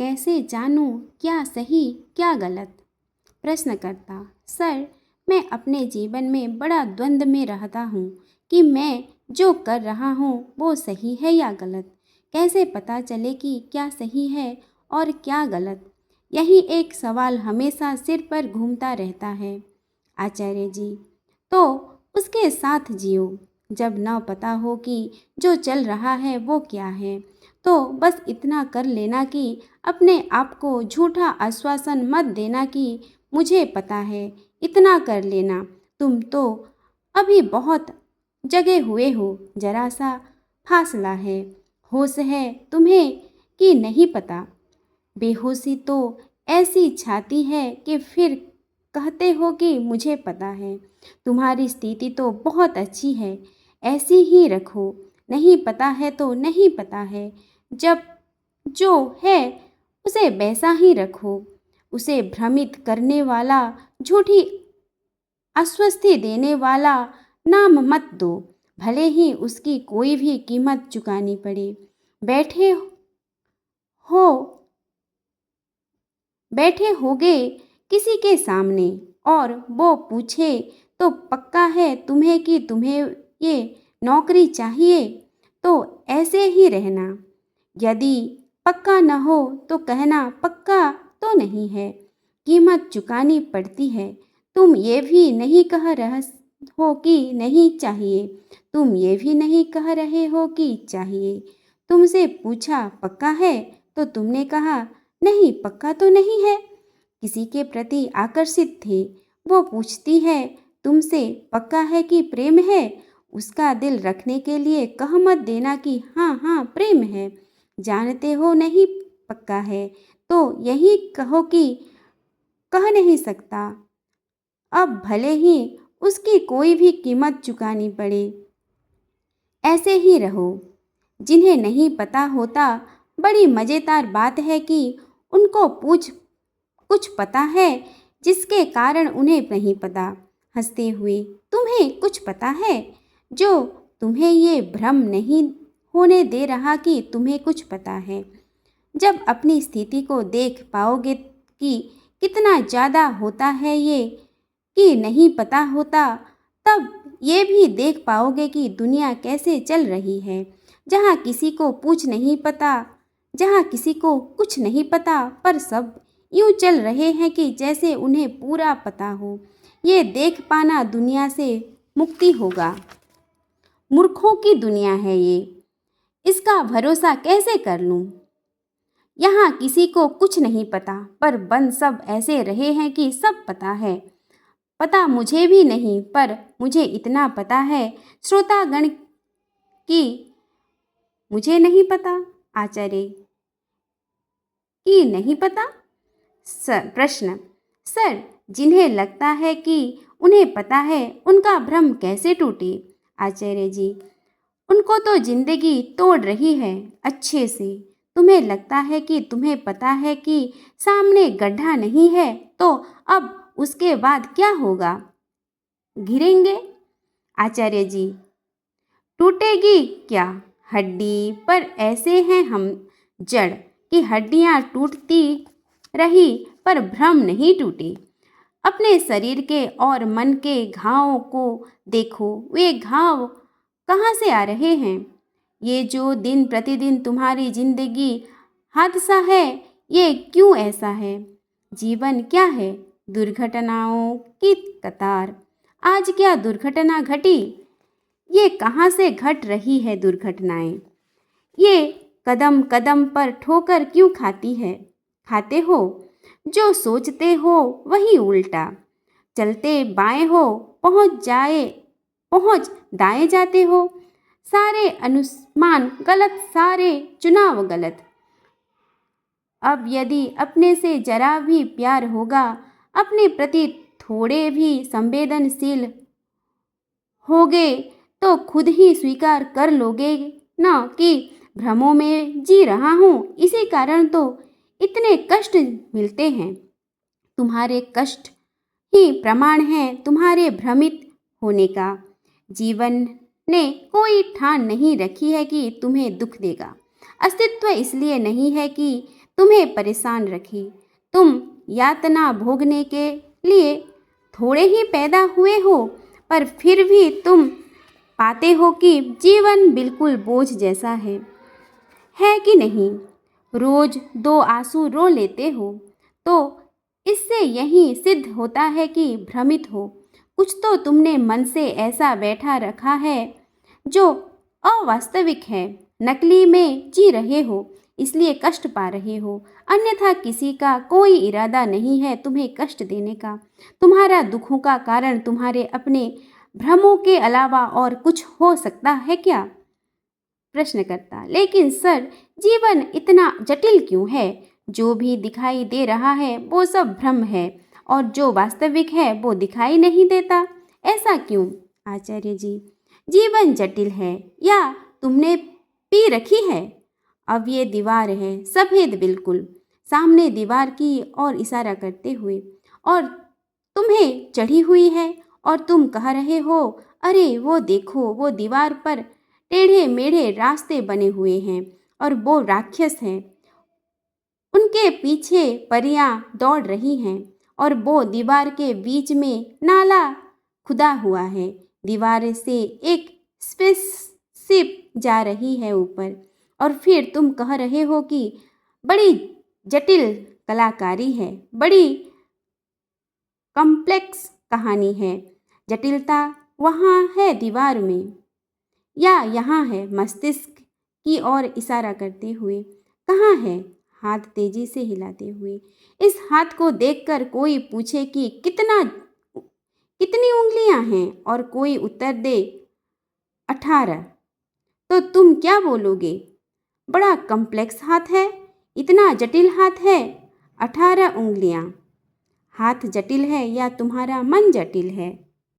कैसे जानूं क्या सही क्या गलत। प्रश्नकर्ता: सर, मैं अपने जीवन में बड़ा द्वंद्व में रहता हूँ कि मैं जो कर रहा हूँ वो सही है या गलत। कैसे पता चले कि क्या सही है और क्या गलत। यही एक सवाल हमेशा सिर पर घूमता रहता है। आचार्य जी: तो उसके साथ जियो। जब न पता हो कि जो चल रहा है वो क्या है, तो बस इतना कर लेना कि अपने आप को झूठा आश्वासन मत देना कि मुझे पता है। इतना कर लेना, तुम तो अभी बहुत जगे हुए हो, जरा सा फासला है। होश है तुम्हें कि नहीं पता। बेहोशी तो ऐसी छाती है कि फिर कहते हो कि मुझे पता है। तुम्हारी स्थिति तो बहुत अच्छी है, ऐसी ही रखो। नहीं पता है तो नहीं पता है, जब जो है उसे वैसा ही रखो। उसे भ्रमित करने वाला, झूठी आश्वस्ति देने वाला नाम मत दो, भले ही उसकी कोई भी कीमत चुकानी पड़े। बैठे हो बैठे होगे किसी के सामने और वो पूछे तो पक्का है तुम्हें कि तुम्हें ये नौकरी चाहिए, तो ऐसे ही रहना। यदि पक्का न हो तो कहना पक्का तो नहीं है, कीमत चुकानी पड़ती है। तुम ये भी नहीं कह रहे हो कि नहीं चाहिए, तुम ये भी नहीं कह रहे हो कि चाहिए। तुमसे पूछा पक्का है तो तुमने कहा नहीं, पक्का तो नहीं है। किसी के प्रति आकर्षित थे, वो पूछती है तुमसे पक्का है कि प्रेम है। उसका दिल रखने के लिए कह मत देना कि हाँ हाँ प्रेम है। जानते हो नहीं पक्का है, तो यही कहो कि कह नहीं सकता। अब भले ही उसकी कोई भी कीमत चुकानी पड़े। ऐसे ही रहो। जिन्हें नहीं पता होता, बड़ी मज़ेदार बात है कि उनको कुछ पता है जिसके कारण उन्हें नहीं पता। हंसते हुए: तुम्हें कुछ पता है जो तुम्हें ये भ्रम नहीं होने दे रहा कि तुम्हें कुछ पता है। जब अपनी स्थिति को देख पाओगे कि कितना ज़्यादा होता है ये कि नहीं पता होता, तब ये भी देख पाओगे कि दुनिया कैसे चल रही है, जहाँ किसी को जहाँ किसी को कुछ नहीं पता, पर सब यूँ चल रहे हैं कि जैसे उन्हें पूरा पता हो। ये देख पाना दुनिया से मुक्ति होगा। मूर्खों की दुनिया है ये, इसका भरोसा कैसे कर लूँ। यहाँ किसी को कुछ नहीं पता, पर बन सब ऐसे रहे हैं कि सब पता है। पता मुझे भी नहीं, पर मुझे इतना पता है श्रोतागण की मुझे नहीं पता। आचार्य कि नहीं पता। प्रश्न: सर, जिन्हें लगता है कि उन्हें पता है, उनका भ्रम कैसे टूटे। आचार्य जी: उनको तो जिंदगी तोड़ रही है अच्छे से। तुम्हें लगता है कि तुम्हें पता है कि सामने गड्ढा नहीं है, तो अब उसके बाद क्या होगा, गिरेंगे। आचार्य जी: टूटेगी क्या हड्डी, पर ऐसे हैं हम जड़ कि हड्डियां टूटती रही पर भ्रम नहीं टूटे। अपने शरीर के और मन के घावों को देखो, वे घाव कहाँ से आ रहे हैं। ये जो दिन प्रतिदिन तुम्हारी जिंदगी हादसा है, ये क्यों ऐसा है। जीवन क्या है, दुर्घटनाओं की कतार। आज क्या दुर्घटना घटी, ये कहाँ से घट रही है दुर्घटनाएं। ये कदम कदम पर ठोकर क्यों खाते हो। जो सोचते हो वही उल्टा, चलते बाएं हो पहुँच दाएं जाते हो। सारे अनुमान गलत, सारे चुनाव गलत। अब यदि अपने से जरा भी प्यार होगा, अपने प्रति थोड़े भी संवेदनशील होगे, तो खुद ही स्वीकार कर लोगे ना कि भ्रमों में जी रहा हूँ, इसी कारण तो इतने कष्ट मिलते हैं। तुम्हारे कष्ट ही प्रमाण है तुम्हारे भ्रमित होने का। जीवन ने कोई ठान नहीं रखी है कि तुम्हें दुख देगा। अस्तित्व इसलिए नहीं है कि तुम्हें परेशान रखे। तुम यातना भोगने के लिए थोड़े ही पैदा हुए हो, पर फिर भी तुम पाते हो कि जीवन बिल्कुल बोझ जैसा है कि नहीं? रोज 2 आंसू रो लेते हो, तो इससे यही सिद्ध होता है कि भ्रमित हो। कुछ तो तुमने मन से ऐसा बैठा रखा है जो अवास्तविक है। नकली में जी रहे हो, इसलिए कष्ट पा रहे हो, अन्यथा किसी का कोई इरादा नहीं है तुम्हें कष्ट देने का। तुम्हारा दुखों का कारण तुम्हारे अपने भ्रमों के अलावा और कुछ हो सकता है क्या? प्रश्नकर्ता: लेकिन सर, जीवन इतना जटिल क्यों है? जो भी दिखाई दे रहा है वो सब भ्रम है, और जो वास्तविक है वो दिखाई नहीं देता। ऐसा क्यों? आचार्य जी: जीवन जटिल है या तुमने पी रखी है? अब ये दीवार है, सफ़ेद बिल्कुल। सामने दीवार की और इशारा करते हुए, और तुम्हें चढ़ी हुई है, और तुम कह रहे हो, अरे वो देखो, वो दीवार पर टेढ़े मेढ़े रास्ते बने हुए हैं और वो राक्षस हैं, उनके पीछे परियां दौड़ रही हैं, और वो दीवार के बीच में नाला खुदा हुआ है। दीवार से एक स्पेसशिप जा रही है ऊपर, और फिर तुम कह रहे हो कि बड़ी जटिल कलाकारी है, बड़ी कॉम्प्लेक्स कहानी है। जटिलता वहाँ है दीवार में, या यहाँ है? मस्तिष्क की ओर इशारा करते हुए। कहाँ है? हाथ तेजी से हिलाते हुए। इस हाथ को देखकर कोई पूछे कि कितनी उंगलियां हैं, और कोई उत्तर दे 18, तो तुम क्या बोलोगे? बड़ा कॉम्प्लेक्स हाथ है, इतना जटिल हाथ है, 18 उंगलियां। हाथ जटिल है या तुम्हारा मन जटिल है?